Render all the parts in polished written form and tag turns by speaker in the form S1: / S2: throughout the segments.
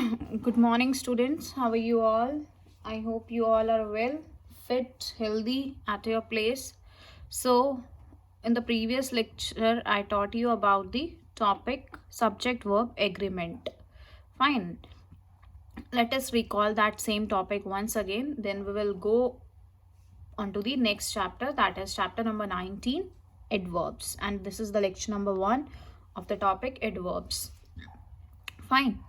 S1: Good morning, students. How are you all? I hope you all are well, fit, healthy at your place. So, in the previous lecture, I taught you about the topic subject verb agreement. Fine. Let us recall that same topic once again. Then we will go on to the next chapter, that is chapter number 19, adverbs. And this is the lecture number 1 of the topic adverbs. Fine.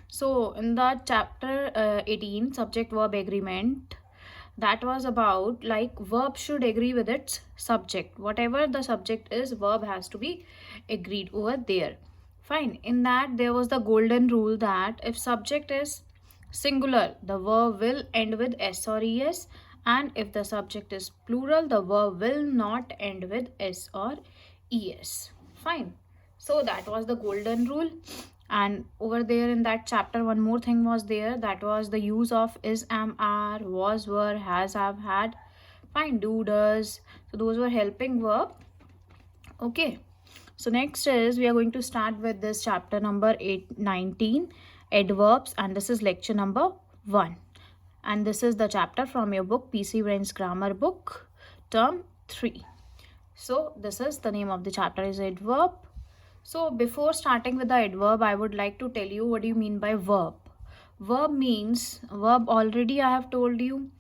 S1: So in the chapter 18, subject verb agreement, that was about like verb should agree with its subject. Whatever the subject is, verb has to be agreed over there. Fine. In that, there was the golden rule that if subject is singular, the verb will end with s or es, and if the subject is plural, the verb will not end with s or es. Fine. So that was the golden rule. And over there in that chapter, one more thing was there, that was the use of is, am, are, was, were, has, have, had. Fine. Do, does. So those were helping verb. Okay. So next is we are going to start with this chapter number 19, adverbs, and this is lecture number 1. And this is the chapter from your book PC Brains Grammar Book, term 3. So this is the name of the chapter is adverb. So before starting with the adverb, I would like to tell you what do you mean by verb. Verb means, verb already I have told you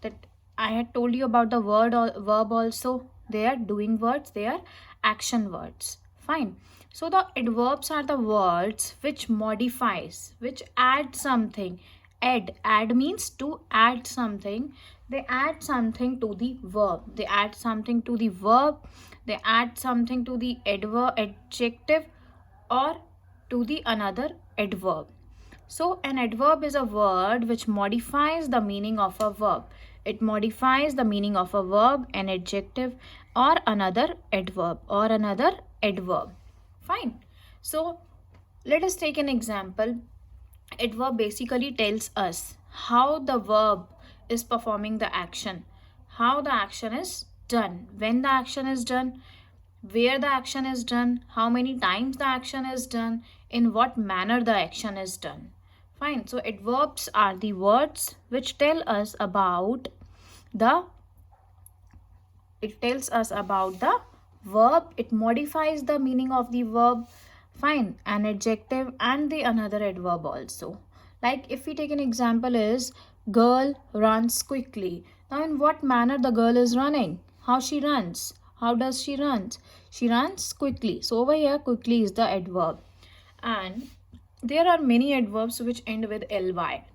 S1: that I had told you about the verb also. They are doing words, they are action words. Fine. So the adverbs are the words which modifies, which add something. Add means to add something. They add something to the verb. They add something to the verb. They add something to the adjective or to the another adverb. So an adverb is a word which modifies the meaning of a verb. It modifies the meaning of a verb, an adjective, or another adverb Fine. So let us take an example. Adverb basically tells us how the verb is performing the action, how the action is done, when the action is done, where the action is done, how many times the action is done, in what manner the action is done. Fine. So adverbs are the words which tell us about the verb. It modifies the meaning of the verb. Fine. An adjective and the another adverb also. Like if we take an example is girl runs quickly. Now in what manner the girl is running? How she runs? How does she run? She runs quickly. So over here quickly is the adverb. And there are many adverbs which end with ly.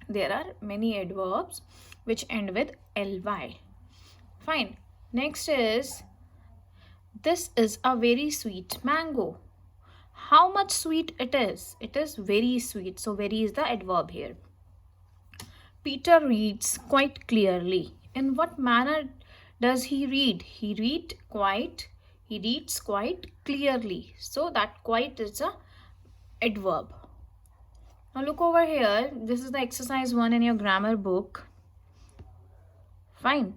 S1: There are many adverbs which end with ly. Fine. Next is, this is a very sweet mango. How much sweet it is? It is very sweet. So very is the adverb here. Peter reads quite clearly. In what manner does he read? He reads quite clearly. So that quite is a adverb. Now look over here. This is the exercise 1 in your grammar book. Fine.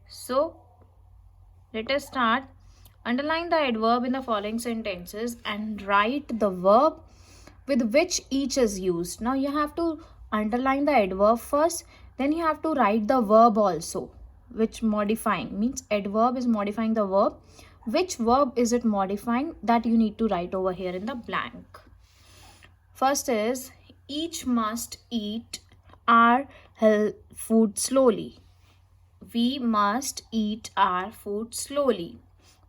S1: So let us start. Underline the adverb in the following sentences and write the verb with which each is used. Now you have to underline the adverb first, then you have to write the verb also, which modifying means adverb is modifying the verb. Which verb is it modifying? That you need to write over here in the blank. First is, each must eat our food slowly. We must eat our food slowly.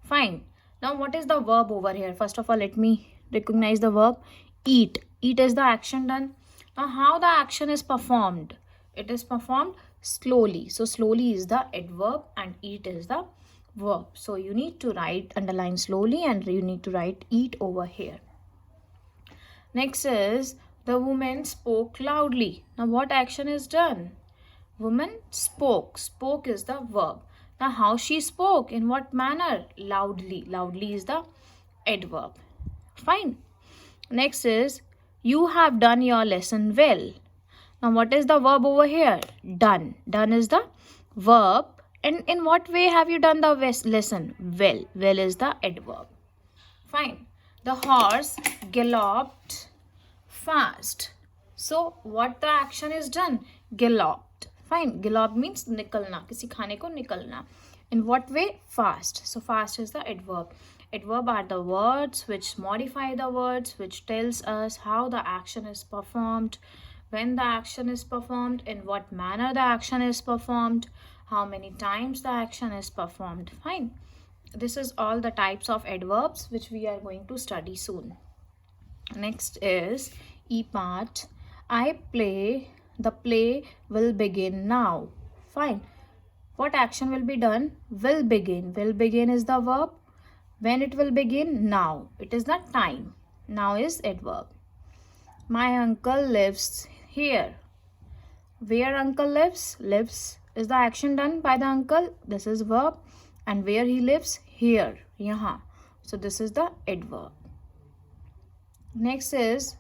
S1: Fine. Now what is the verb over here? First of all, let me recognize the verb. Eat. Eat is the action done. Now how the action is performed? It is performed slowly. So slowly is the adverb and eat is the verb. So you need to write, underline slowly, and you need to write eat over here. Next is, the woman spoke loudly. Now what action is done? Woman spoke. Spoke is the verb. Now how she spoke? In what manner? Loudly. Loudly is the adverb. Fine. Next is, you have done your lesson well. Now what is the verb over here? Done. Done is the verb. And in what way have you done the lesson? Well. Well is the adverb. Fine. The horse galloped fast. So what the action is done? Galloped. Fine. Gallop means nikalna, किसी खाने को निकलना. In what way? Fast. So fast is the adverb. Adverb are the words which modify the words, which tells us how the action is performed, when the action is performed, in what manner the action is performed, how many times the action is performed. Fine. This is all the types of adverbs which we are going to study soon. Next is E part. I play. The play will begin now. Fine. What action will be done? Will begin. Will begin is the verb. When it will begin? Now. It is the time. Now is adverb. My uncle lives here. Where uncle lives? Lives is the action done by the uncle. This is verb. And where he lives? Here. Yahan. So this is the adverb. Next is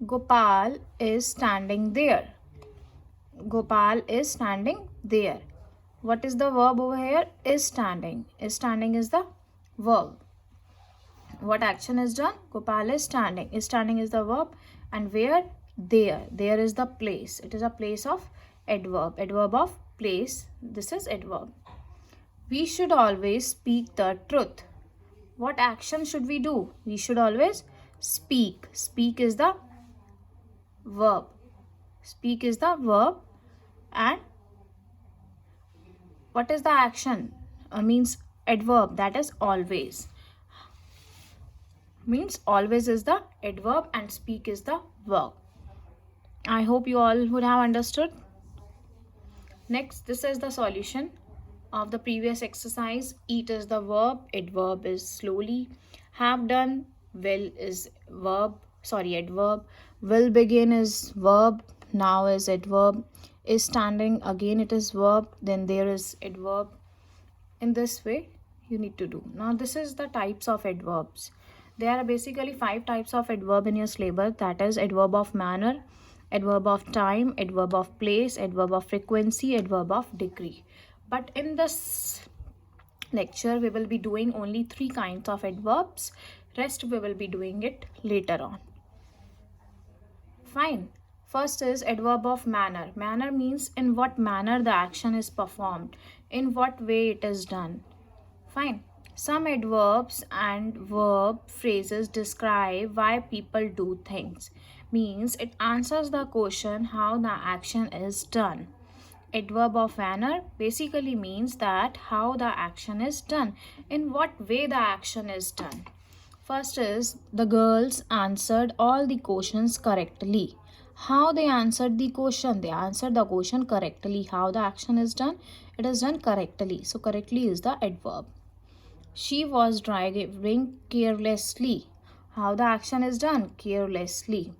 S1: Gopal is standing there. Gopal is standing there. What is the verb over here? Is standing. Is standing is the verb. What action is done? Gopal is standing. Is standing is the verb. And where? There. There is the place. It is a place of adverb. Adverb of place. This is adverb. We should always speak the truth. What action should we do? We should always speak. Speak is the verb. Speak is the verb. And what is the action? Means adverb, that is always. Means always is the adverb and speak is the verb. I hope you all would have understood. Next, this is the solution of the previous exercise. Eat is the verb, adverb is slowly. Have done, will is verb, adverb. Will begin is verb, now is adverb. Is standing, again it is verb, then there is adverb. In this way you need to do. Now this is the types of adverbs. There are basically 5 types of adverb in your syllabus, that is adverb of manner, adverb of time, adverb of place, adverb of frequency, adverb of degree. But in this lecture we will be doing only 3 kinds of adverbs. Rest we will be doing it later on. Fine. First is adverb of manner. Manner means in what manner the action is performed, in what way it is done. Fine. Some adverbs and verb phrases describe why people do things. Means it answers the question how the action is done. Adverb of manner basically means that how the action is done, in what way the action is done. First is the girls answered all the questions correctly. How they answered the question? They answered the question correctly. How the action is done? It is done correctly. So correctly is the adverb. She was driving carelessly. How the action is done? Carelessly.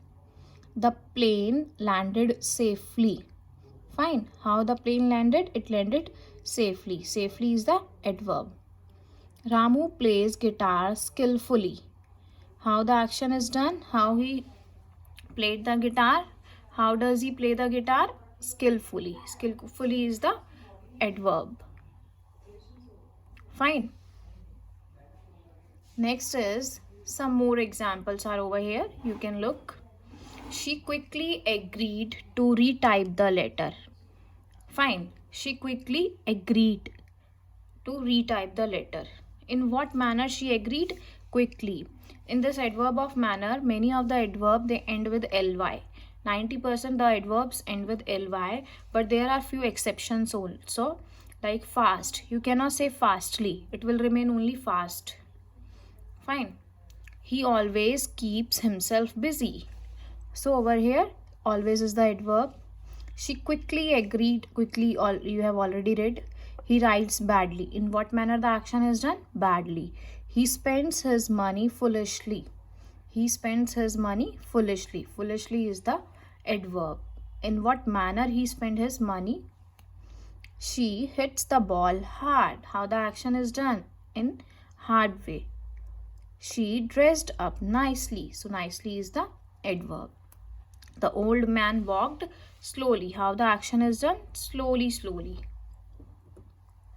S1: The plane landed safely. Fine. How the plane landed? It landed safely. Safely is the adverb. Ramu plays guitar skillfully. How the action is done? How he played the guitar. How does he play the guitar? Skillfully. Skillfully is the adverb. Fine. Next is some more examples are over here. You can look. She quickly agreed to retype the letter. Fine. She quickly agreed to retype the letter. In what manner she agreed? Quickly. In this adverb of manner, many of the adverb they end with ly. 90% the adverbs end with ly, but there are few exceptions also. Like fast, you cannot say fastly. It will remain only fast. Fine. He always keeps himself busy. So over here, always is the adverb. She quickly agreed. Quickly, all you have already read. He writes badly. In what manner the action is done? Badly. He spends his money foolishly. He spends his money foolishly. Foolishly is the adverb. In what manner he spent his money? She hits the ball hard. How the action is done? In hard way. She dressed up nicely. So nicely is the adverb. The old man walked slowly. How the action is done? Slowly, slowly.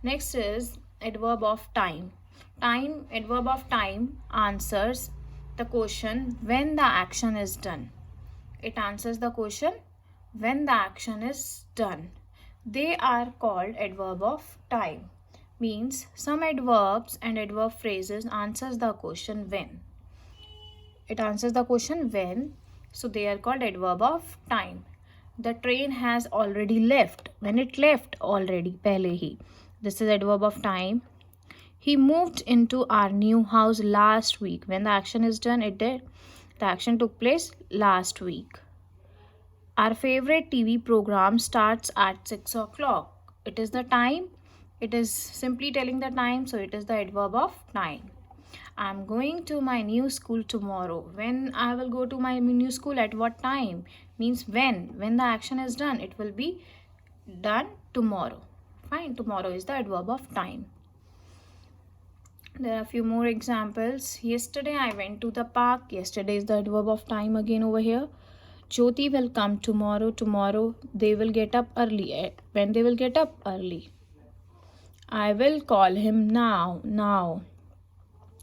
S1: Next is adverb of time. Time, adverb of time answers the question when the action is done. It answers the question when the action is done. They are called adverb of time. Means some adverbs and adverb phrases answers the question when. It answers the question when, so they are called adverb of time. The train has already left. When it left already, pehle hi. This is adverb of time. He moved into our new house last week. When the action is done, it did. The action took place last week. Our favorite TV program starts at 6 o'clock. It is the time. It is simply telling the time, so it is the adverb of time. I'm going to my new school tomorrow. When I will go to my new school, at what time? Means when. When the action is done, it will be done tomorrow. Fine, tomorrow is the adverb of time. There are a few more examples. Yesterday I went to the park. Yesterday is the adverb of time again over here. Jyoti will come tomorrow. Tomorrow they will get up early. When they will get up early. I will call him now. Now.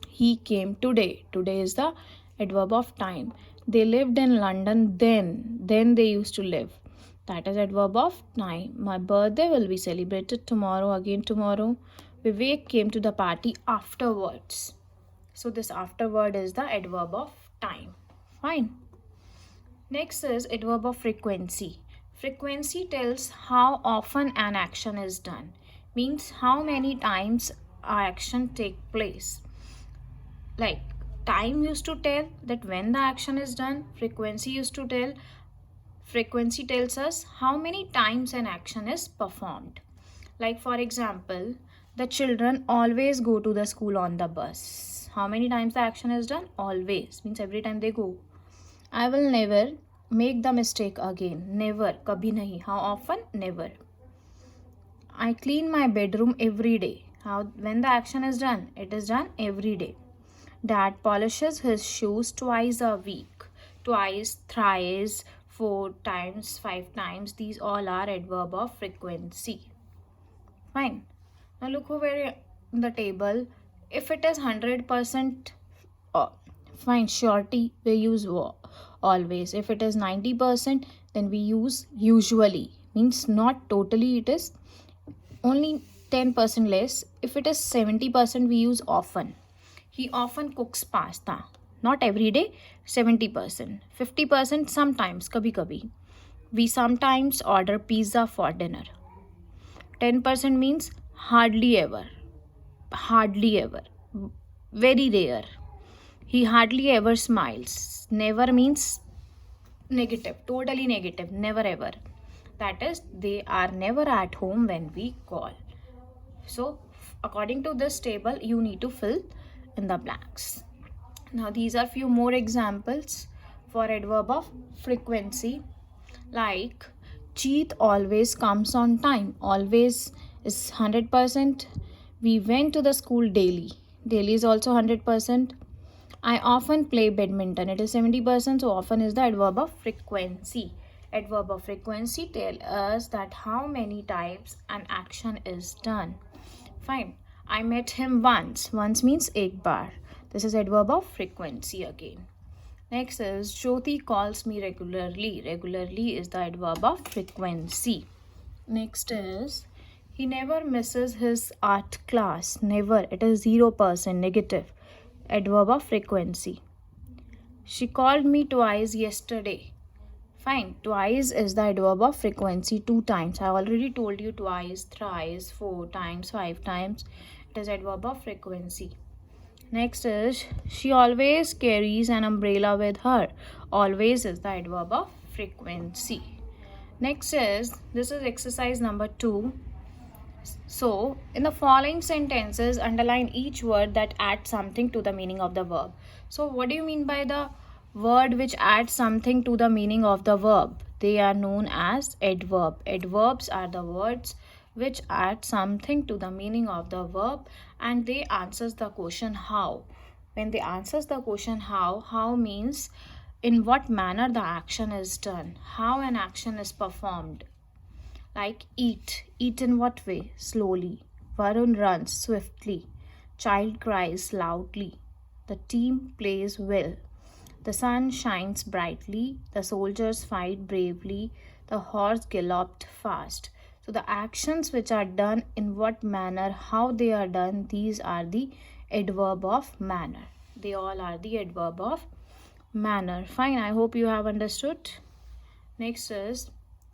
S1: He came today. Today is the adverb of time. They lived in London then. Then they used to live. That is adverb of time. My birthday will be celebrated tomorrow. Again tomorrow. Vivek came to the party afterwards. So this afterward is the adverb of time. Fine. Next is adverb of frequency. Frequency tells how often an action is done. Means how many times an action take place. Like time used to tell that when the action is done. Frequency tells us how many times an action is performed. Like for example, the children always go to the school on the bus. How many times the action is done? Always. Means every time they go. I will never make the mistake again. Never. Kabhi nahi. How often? Never. I clean my bedroom every day. When the action is done? It is done every day. Dad polishes his shoes twice a week. Twice, thrice, 4 times, 5 times. These all are adverb of frequency. Fine. Now look over in the table. If it is 100% fine, surety, we use always. If it is 90%, then we use usually. Means not totally, it is only 10% less. If it is 70%, we use often. He often cooks pasta. Not every day, 70%. 50% sometimes, kabhi kabhi. We sometimes order pizza for dinner. 10% means hardly ever. Hardly ever. Very rare. He hardly ever smiles. Never means negative. Totally negative. Never ever. That is, they are never at home when we call. So, according to this table, you need to fill in the blanks. Now, these are few more examples for adverb of frequency. Like, Jeet always comes on time. Always is 100%. We went to the school daily. Daily is also 100%. I often play badminton. It is 70%. So often is the adverb of frequency. Adverb of frequency tell us that how many times an action is done. Fine. I met him once. Once means ek bar. This is adverb of frequency again. Next is Jyoti calls me regularly. Regularly is the adverb of frequency. Next is he never misses his art class. Never. It is 0%, negative. Adverb of frequency. She called me twice yesterday. Fine. Twice is the adverb of frequency. 2 times. I already told you twice, thrice, 4 times, 5 times. It is adverb of frequency. Next is she always carries an umbrella with her. Always is the adverb of frequency. Next is, this is exercise number 2. So, in the following sentences, underline each word that adds something to the meaning of the verb. So, what do you mean by the word which adds something to the meaning of the verb? They are known as adverb. Adverbs are the words which add something to the meaning of the verb, and they answers the question how. When they answers the question how means in what manner the action is done, how an action is performed. Like eat. Eat in what way? Slowly. Varun runs swiftly. Child cries loudly. The team plays well. The sun shines brightly, the soldiers fight bravely, the horse galloped fast. So the actions which are done, in what manner, how they are done, these are the adverb of manner. They all are the adverb of manner. Fine, I hope you have understood. Next is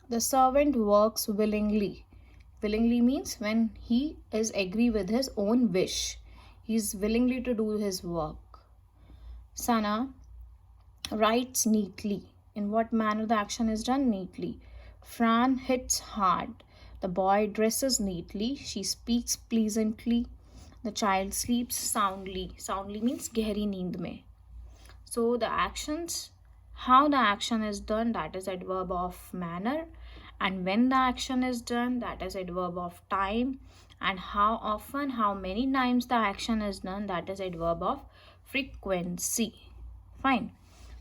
S1: the servant works willingly. Willingly means when he is agree with his own wish. He is willingly to do his work. Sana writes neatly. In what manner the action is done? Neatly. Fran hits hard. The boy dresses neatly. She speaks pleasantly. The child sleeps soundly. Soundly means gehri neend mein. So the actions, how the action is done, that is adverb of manner, and when the action is done, that is adverb of time, and how often, how many times the action is done, that is adverb of frequency. Fine.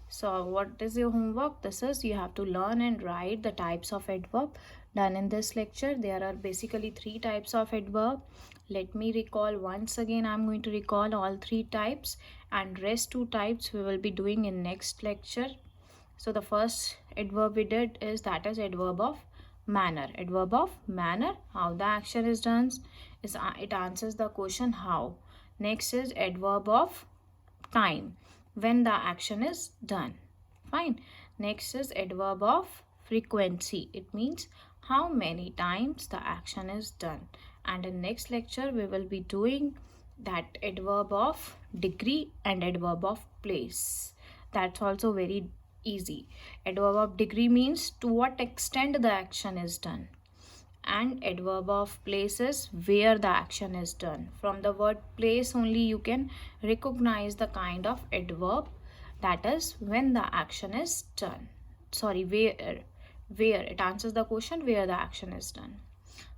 S1: So what is your homework? This is, you have to learn and write the types of adverb done in this lecture. There are basically 3 types of adverb. Let me recall once again. I'm going to recall all 3 types, and rest 2 types we will be doing in next lecture. So the first adverb we did is, that is adverb of manner. Adverb of manner, how the action is done, is it answers the question how. Next is adverb of time, when the action is done. Fine. Next is adverb of frequency. It means how many times the action is done. And in next lecture we will be doing that adverb of degree and adverb of place. That's also very easy. Adverb of degree means to what extent the action is done, and adverb of place is where the action is done. From the word place only you can recognize the kind of adverb, that is when the action is done. Sorry, where it answers the question where the action is done.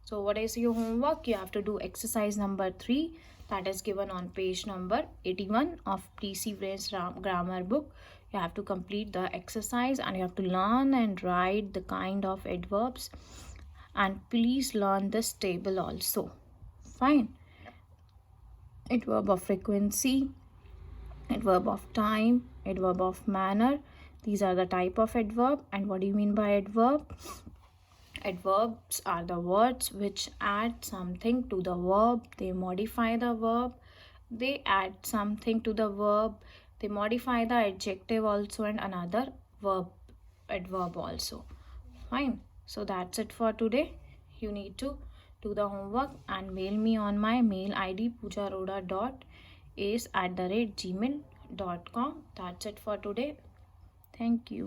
S1: So what is your homework? You have to do exercise number 3, that is given on page number 81 of PC Brain's grammar book. You have to complete the exercise and you have to learn and write the kind of adverbs, and please learn this table also. Fine. Adverb of frequency, adverb of time, adverb of manner. These are the type of adverb. And what do you mean by adverb? Adverbs are the words which add something to the verb. They modify the verb. They add something to the verb. They modify the adjective also and another adverb also. Fine. So that's it for today. You need to do the homework and mail me on my mail ID poojaroda.ace@gmail.com. That's it for today. Thank you.